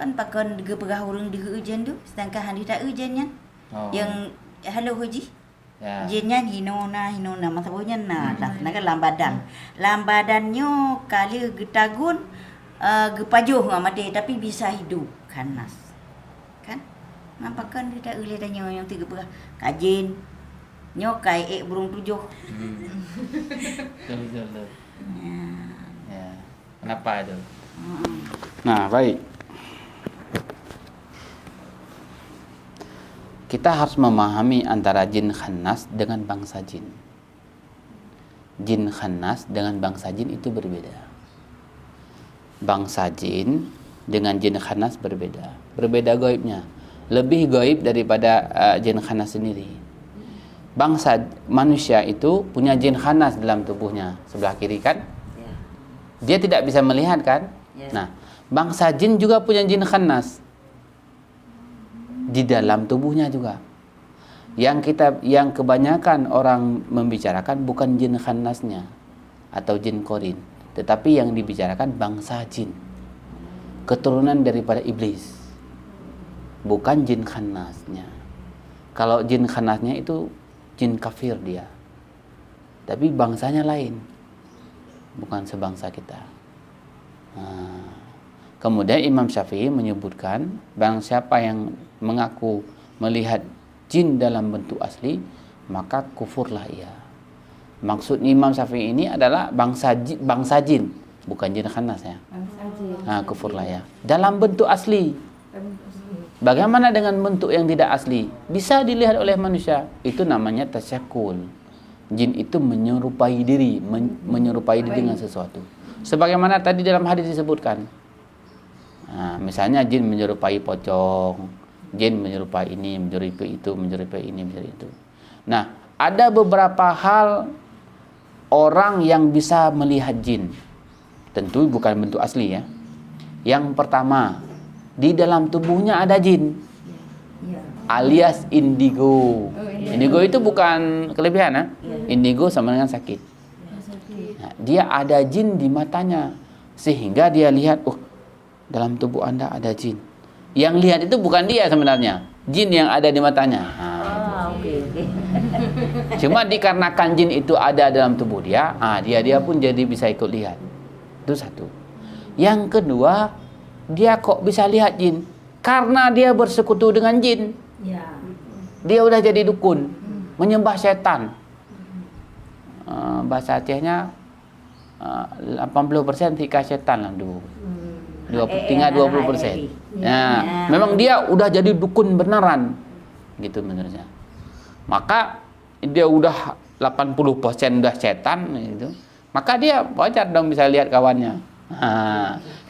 kan pakon ge pegah urang di ujian tu sedangkan hari tak ujiannya yang halo hoji jinnya hinona masabonya nah kan lambadannya kali getagun gepajuh ngamade tapi bisa hidup kanas kan nampakan dia tak ulidannya yang tiga pegah kajin nyokai burung tujuh betul. Ya. Kenapa itu? Nah, baik. Kita harus memahami antara jin khannas dengan bangsa jin. Jin khannas dengan bangsa jin itu berbeda. Bangsa jin dengan jin khannas berbeda. Berbeda gaibnya. Lebih gaib daripada jin khannas sendiri. Bangsa manusia itu punya jin khannas dalam tubuhnya. Sebelah kiri kan? Dia tidak bisa melihat kan? Nah, bangsa jin juga punya jin khannas di dalam tubuhnya juga. Yang kebanyakan orang membicarakan bukan jin khannasnya atau jin korin, tetapi yang dibicarakan bangsa jin, keturunan daripada iblis, bukan jin khannasnya. Kalau jin khannasnya itu jin kafir dia, tapi bangsanya lain, bukan sebangsa kita. Kemudian Imam Syafi'i menyebutkan barang siapa yang mengaku melihat jin dalam bentuk asli maka kufurlah ia. Maksud Imam Syafi'i ini adalah bangsa jin, bukan jin khannas ya. Kufurlah ya dalam bentuk asli. Bagaimana dengan bentuk yang tidak asli? Bisa dilihat oleh manusia. Itu namanya tasyakul. Jin itu menyerupai diri dengan sesuatu. Sebagaimana tadi dalam hadis disebutkan. Misalnya jin menyerupai pocong, jin menyerupai ini, menyerupai itu, menyerupai ini, menyerupai itu. Nah, ada beberapa hal orang yang bisa melihat jin. Tentu bukan bentuk asli ya. Yang pertama, di dalam tubuhnya ada jin. Alias indigo. Indigo itu bukan kelebihan ya. Indigo sama dengan sakit. Nah, dia ada jin di matanya sehingga dia lihat, dalam tubuh Anda ada jin. Yang lihat itu bukan dia sebenarnya, jin yang ada di matanya. Cuma dikarenakan jin itu ada dalam tubuh dia, dia pun jadi bisa ikut lihat. Itu satu. Yang kedua, dia kok bisa lihat jin? Karena dia bersekutu dengan jin. Dia udah jadi dukun, menyembah setan. Bahasa Acehnya 80% tika setan lah dulu. Tinggal 20%. Nah, memang dia udah jadi dukun beneran. Gitu menurutnya. Maka dia udah 80% udah setan gitu. Maka dia wajar dong bisa lihat kawannya.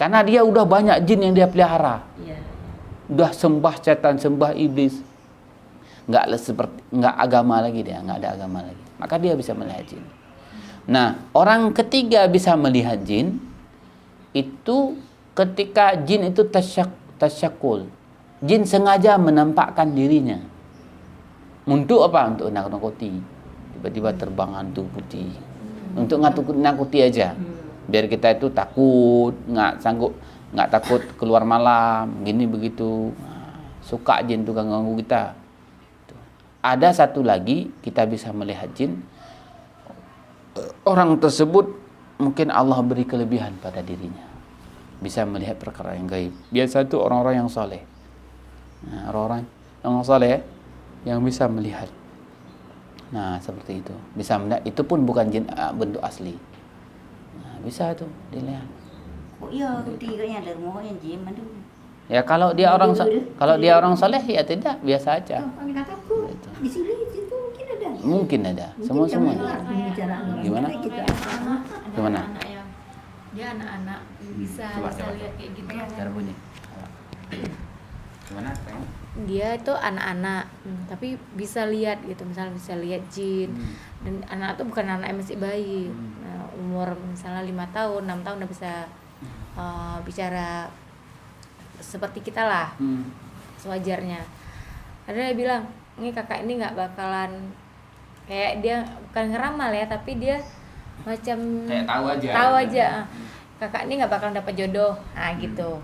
Karena dia udah banyak jin yang dia pelihara. Udah sembah setan, sembah iblis. Enggak agama lagi dia, enggak ada agama lagi. Maka dia bisa melihat jin. Nah, orang ketiga bisa melihat jin itu ketika jin itu tasyakul. Jin sengaja menampakkan dirinya. Untuk apa? Untuk nakut-nakuti. Tiba-tiba terbang hantu putih. Untuk nakuti aja. Biar kita itu takut, nggak takut keluar malam, gini begitu. Suka jin tuh ganggu kita. Ada satu lagi kita bisa melihat jin. Orang tersebut mungkin Allah beri kelebihan pada dirinya. Bisa melihat perkara yang gaib. Biasa itu orang-orang yang soleh. Orang-orang yang soleh yang bisa melihat. Nah, seperti itu. Bisa melihat. Itu pun bukan jin bentuk asli. Bisa tuh dilihat. Tiganya ada rumah yang jin mana? Ya kalau dia orang soleh ya tidak, biasa aja. Di sini itu mungkin ada. Semuanya. Gimana? Gimana? Dia anak-anak bisa lihat kayak gitu. Cara bunyi. Gimana? Dia itu anak-anak, tapi bisa lihat gitu, misalnya bisa lihat jin. Dan anak itu bukan anak yang masih bayi. Nah, umur misalnya 5 tahun, 6 tahun udah bisa bicara seperti kita lah, sewajarnya. Ada yang bilang, ini kakak ini nggak bakalan kayak dia bukan ngeramal ya, tapi dia macam kayak tahu aja. Kakak ini nggak bakalan dapat jodoh, gitu.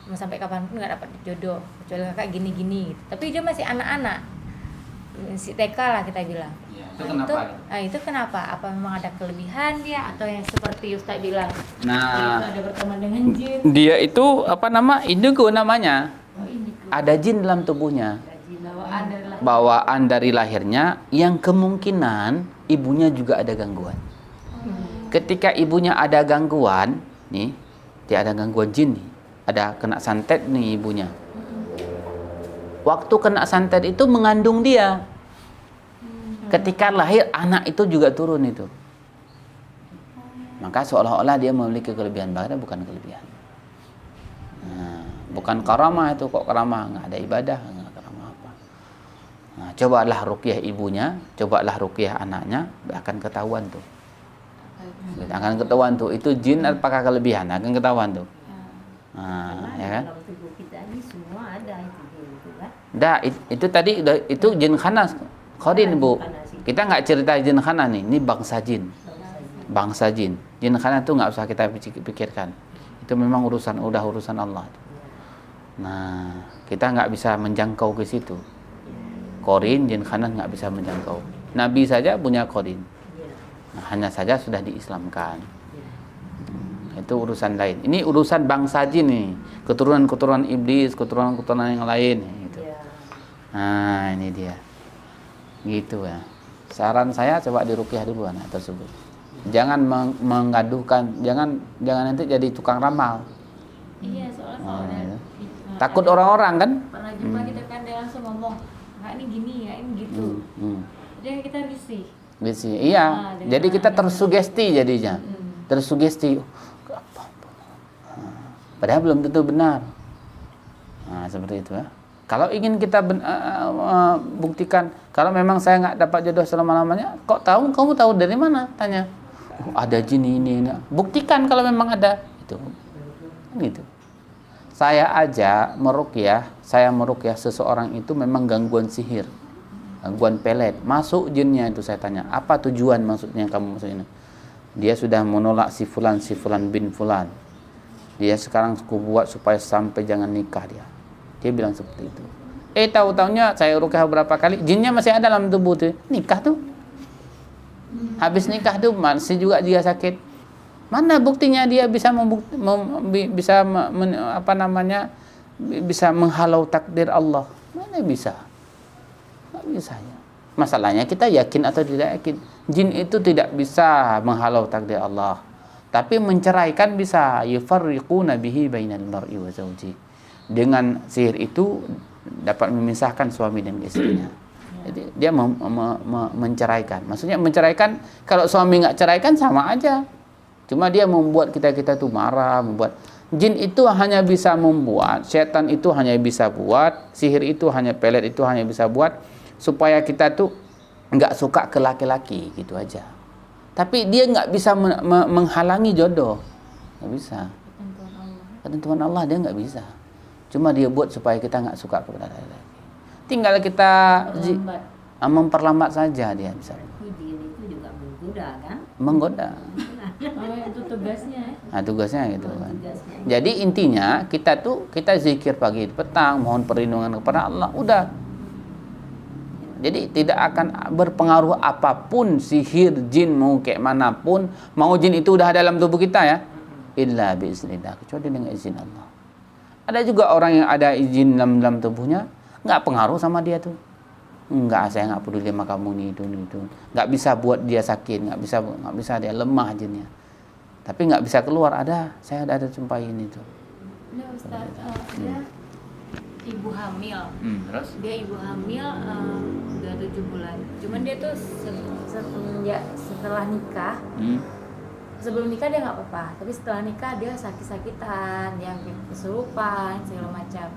mau sampai kapanpun nggak dapat jodoh kecuali kakak gini-gini gitu. Tapi dia masih anak-anak, si TK lah kita bilang. Itu kenapa? Itu kenapa? Apa memang ada kelebihan dia atau yang seperti Ustaz bilang? Nah, Ada berteman dengan jin. dia itu apa nama? Indigo namanya. Indigo. Ada jin dalam tubuhnya. Bawaan dari lahirnya yang kemungkinan ibunya juga ada gangguan. Ketika ibunya ada gangguan, nih, dia ada gangguan jin nih. Ada kena santet nih ibunya. Waktu kena santet itu mengandung dia. Ketika lahir anak itu juga turun itu. Maka seolah-olah dia memiliki kelebihan, padahal bukan kelebihan. Nah, bukan karamah itu, kok karamah nggak ada ibadah, nggak karamah apa. Nah, cobalah ruqyah ibunya, cobalah ruqyah anaknya, akan ketahuan tuh. Akan ketahuan tuh itu jin apakah kelebihan, akan ketahuan tuh. Nah, ya kan? Dalam tubuh kita ini semua ada itu kan. Dah, itu tadi itu jin khanas. Qarin Bu. Kita nggak cerita jin khana nih, ini bangsa jin. Bangsa jin. Jin khana itu nggak usah kita pikirkan. Itu memang urusan Allah. Nah, kita nggak bisa menjangkau ke situ. Qarin, jin khana nggak bisa menjangkau. Nabi saja punya qarin. Nah, hanya saja sudah diislamkan. Itu urusan lain. Ini urusan bangsa jin nih. Keturunan-keturunan iblis, keturunan-keturunan yang lain gitu. Nah, ini dia. Gitu ya. Saran saya coba diruqyah dulu anak tersebut. Jangan menggaduhkan, jangan nanti jadi tukang ramal. Iya, soalnya takut orang-orang kan? pernah jumpa kita kan dia langsung ngomong, "Kak ini gini ya, ini gitu." Jadi kita risih. Iya. Jadi kita tersugesti jadinya. Tersugesti. Padahal belum tentu benar. Nah, seperti itu ya. Kalau ingin kita buktikan, kalau memang saya nggak dapat jodoh selama-lamanya, kok tahu? Kamu tahu dari mana? Tanya. Ada jin ini. Buktikan kalau memang ada. Itu. Gitu. Saya meruqyah seseorang itu memang gangguan sihir, gangguan pelet. Masuk jinnya itu saya tanya, apa tujuan maksudnya kamu masuk ini? Dia sudah menolak si fulan bin fulan. Dia sekarang aku buat supaya sampai jangan nikah dia. Dia bilang seperti itu. Tahu-taunya saya ruqyah beberapa kali, jinnya masih ada dalam tubuh tuh. Nikah tuh. Habis nikah tuh masih juga dia sakit. Mana buktinya dia bisa bisa menghalau takdir Allah? Mana bisa? Nggak bisa ya. Masalahnya kita yakin atau tidak yakin. Jin itu tidak bisa menghalau takdir Allah. Tapi menceraikan bisa. Yufarriquna bihi bainal mar'i wa zawji. Dengan sihir itu dapat memisahkan suami dan istrinya. Jadi dia menceraikan. Maksudnya menceraikan, kalau suami nggak ceraikan sama aja. Cuma dia membuat kita tuh marah, membuat. Jin itu hanya bisa membuat, setan itu hanya bisa buat, sihir itu hanya pelet itu hanya bisa buat supaya kita tuh nggak suka ke laki-laki, gitu aja. Tapi dia nggak bisa menghalangi jodoh, nggak bisa. Ketentuan Allah dia nggak bisa. Cuma dia buat supaya kita nggak suka kepada laki-laki. Tinggal kita memperlambat saja dia bisa. Jin itu juga menggoda kan? Menggoda. Itu tugasnya. Nah, tugasnya gitu kan. Jadi intinya kita zikir pagi petang, mohon perlindungan kepada Allah, udah. Jadi tidak akan berpengaruh apapun sihir jin mau kayak manapun, mau jin itu udah ada dalam tubuh kita ya. Illa biiznillah, kecuali dengan izin Allah. Ada juga orang yang ada izin dalam tubuhnya, nggak pengaruh sama dia tuh. Enggak, saya nggak peduli sama kamu nih itu. Nggak bisa buat dia sakit, nggak bisa dia lemah jinnya. Tapi nggak bisa keluar. Saya ada jumpain itu. Nah, Ustaz, dia ibu hamil. Terus? Dia ibu hamil udah 7 bulan. Cuman dia tuh setelah nikah. Sebelum nikah dia nggak apa-apa, tapi setelah nikah dia sakit-sakitan, yang kesurupan, segala macam.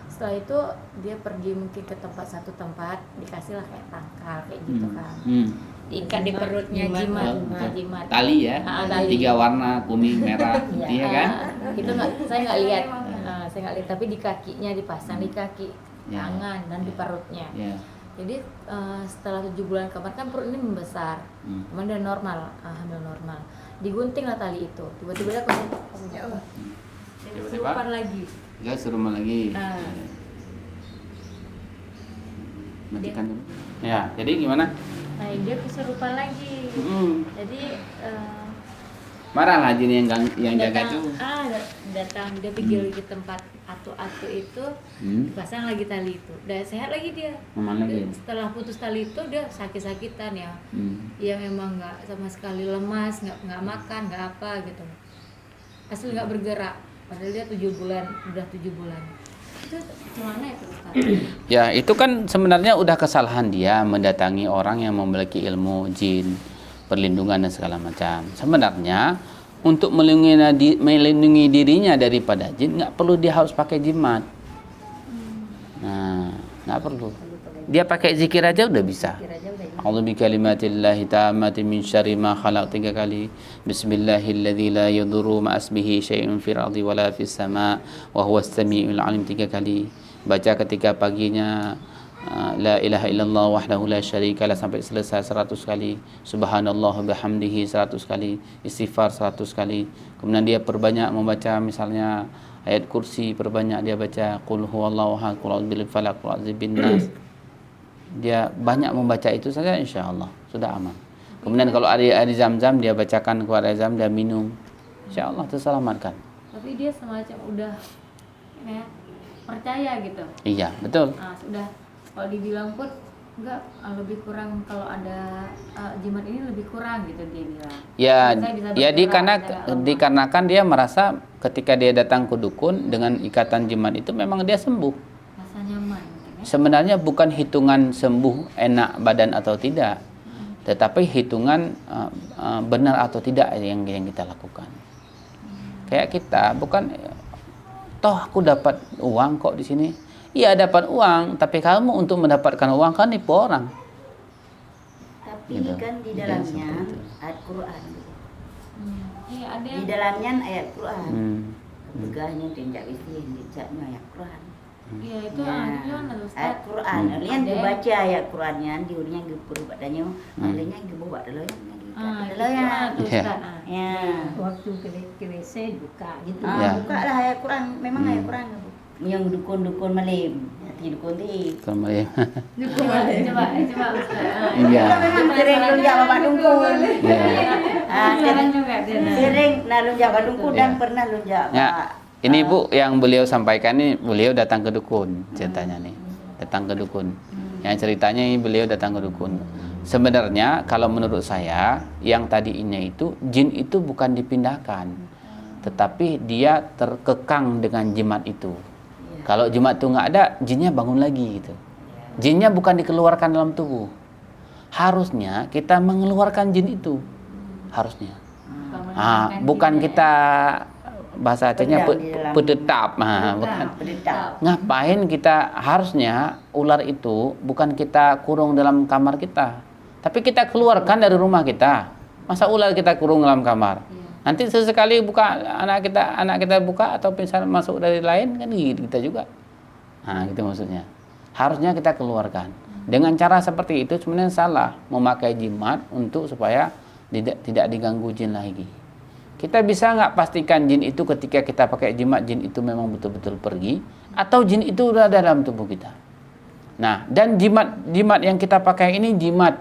Setelah itu dia pergi mungkin ke satu tempat, dikasih lah kayak tangkal kayak gitu kan. Diikat di perutnya, jimat. Tali ya, tali. 3 warna, kuning, merah, putih ya kan? Itu saya nggak lihat, tapi di kakinya dipasang, di kaki, tangan dan di perutnya. Jadi setelah 7 bulan kemarin kan perut ini membesar, kemudian dia normal, hamil normal. Digunting lah tali itu, tiba-tiba dia kesurupan lagi. Enggak suruh lagi. Ah. Matikan dulu. Ya, jadi gimana? Nah, dia kesurupan lagi. Mm. Jadi Marah lah jin yang jaga tuh. datang dia pergi lagi tempat atu-atu itu, dipasang lagi tali itu. Udah sehat lagi dia. Aman lagi. Setelah putus tali itu dia sakit-sakitan ya. Ya memang nggak sama sekali lemas, nggak makan, nggak apa gitu. Asli nggak bergerak. Padahal dia 7 bulan, udah 7 bulan. Itu gimana itu Ustaz? Ya, itu kan sebenarnya udah kesalahan dia mendatangi orang yang memiliki ilmu jin, perlindungan dan segala macam. Sebenarnya untuk melindungi dirinya daripada jin nggak perlu dia harus pakai jimat. Nah, nggak perlu. Dia pakai zikir aja udah bisa. A'udzu bikalimatillahi tammati min syarri ma khalaq 3 kali. Bismillahilladzi la yadurru ma'asmihi syai'un fil ardi wala fis sama' wa huwas samiul alim 3 kali. Baca ketika paginya la ilaha illallah wahdahu la syarikalah sampai selesai 100 kali. Subhanallah bihamdihi 100 kali. Istighfar 100 kali. Kemudian dia perbanyak membaca misalnya ayat kursi, perbanyak dia baca qul huwallahu ahad, qul a'udzu birabbil falaq, qul a'udzu birabbin nas. Dia banyak membaca itu saja insyaallah sudah aman. Kemudian kalau ada air zam-zam dia bacakan kepada zam dia minum. Insyaallah terselamatkan. Tapi dia semacam udah ya, percaya gitu. Iya, betul. Nah, sudah kalau dibilang pun enggak, lebih kurang kalau ada jimat ini lebih kurang gitu dia bilang. Ya, ya dikarenakan dia merasa ketika dia datang ke dukun dengan ikatan jimat itu memang dia sembuh. rasa nyaman. Sebenarnya bukan hitungan sembuh enak badan atau tidak, tetapi hitungan benar atau tidak yang kita lakukan. Kayak kita bukan toh aku dapat uang kok di sini. Iya dapat uang, tapi kamu untuk mendapatkan uang kan nipu orang. Tapi Gitu. kan di dalamnya ayat Quran. Iya, ada Di yang dalamnya ayat Quran. Hmm. Tegahnya tinjak isi, tinjaknya ayat Quran. iya itu Ya, gimana tuh Ustaz? ayat Quran. Lian Ada. dibaca ayat Qurannya, diurnya gepur badannya, malingnya gebawa dulu yang Itu ya. gimana tuh Iya. Ustaz? Ya. Waktu ke WC buka gitu. Ya. Buka lah ayat Quran, memang ayat Quran. Yang dukun-dukun malim, hati dukun ti. Kembali. Coba Ustaz. Iya. Kita memang sering lunjak bapak dukun. Ya. Siaran juga dia. Sering nah lunjak bapak dukun dan Ya. pernah lunjak Ya. Pak. Ini Bu yang beliau sampaikan ini beliau datang ke dukun ceritanya nih. Datang ke dukun. Yang ceritanya ini beliau datang ke dukun. Sebenarnya kalau menurut saya yang tadi ini itu jin itu bukan dipindahkan, tetapi dia terkekang dengan jimat itu. Kalau jimat itu nggak ada, jinnya bangun lagi gitu. Jinnya bukan dikeluarkan dalam tubuh. Harusnya kita mengeluarkan jin itu. Harusnya. Bukan kita bahasa Acehnya Pendam di dalam. pedetap. Bukan. Berdetap. Ngapain kita harusnya ular itu bukan kita kurung dalam kamar kita, tapi kita keluarkan dari rumah kita. Masa ular kita kurung dalam kamar? Nanti sesekali buka anak kita buka atau misalnya masuk dari lain kan gigit kita juga. Nah, gitu maksudnya. Harusnya kita keluarkan. Dengan cara seperti itu sebenarnya salah memakai jimat untuk supaya tidak diganggu jin lagi. Kita bisa nggak pastikan jin itu ketika kita pakai jimat jin itu memang betul-betul pergi atau jin itu udah ada dalam tubuh kita. Nah, dan jimat yang kita pakai ini jimat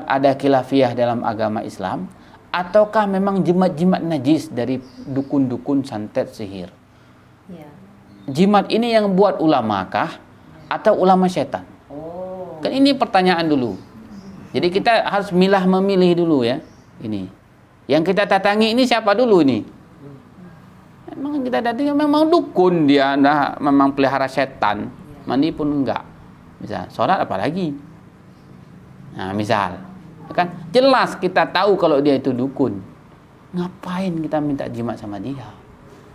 ada khilafiyah dalam agama Islam ataukah memang jimat najis dari dukun-dukun santet sihir? Ya. Jimat ini yang buat ulama kah atau ulama setan? Oh. Kan ini pertanyaan dulu. Jadi kita harus memilih dulu ya. Ini. Yang kita datangi ini siapa dulu nih? Memang kita datangi memang dukun dia, memang pelihara setan. Mandi pun enggak. Misal sholat apalagi. Nah, misal kan jelas kita tahu kalau dia itu dukun. Ngapain kita minta jimat sama dia?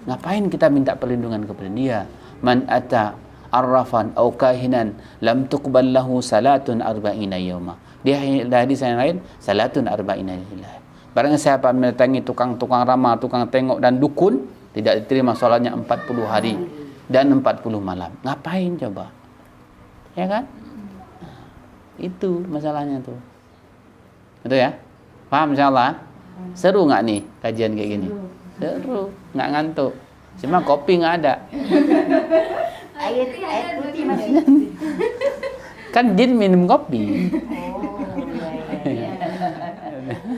Ngapain kita minta perlindungan kepada dia? Man ata arrafan au kahinan lam tuqbal lahu salatun arba'ina yawma. Dia hadis yang lain salatun arba'ina lillah. Barang siapa mendatangi tukang ramal, tukang tengok dan dukun, tidak diterima sholatnya 40 hari dan 40 malam. Ngapain coba? Ya kan? Itu masalahnya tuh. Betul ya? Paham insyaallah? Seru nggak nih kajian kayak gini? Seru, nggak ngantuk. Cuma kopi nggak ada. Air putih masih. Kan jin minum kopi. Oh, iya, iya, iya.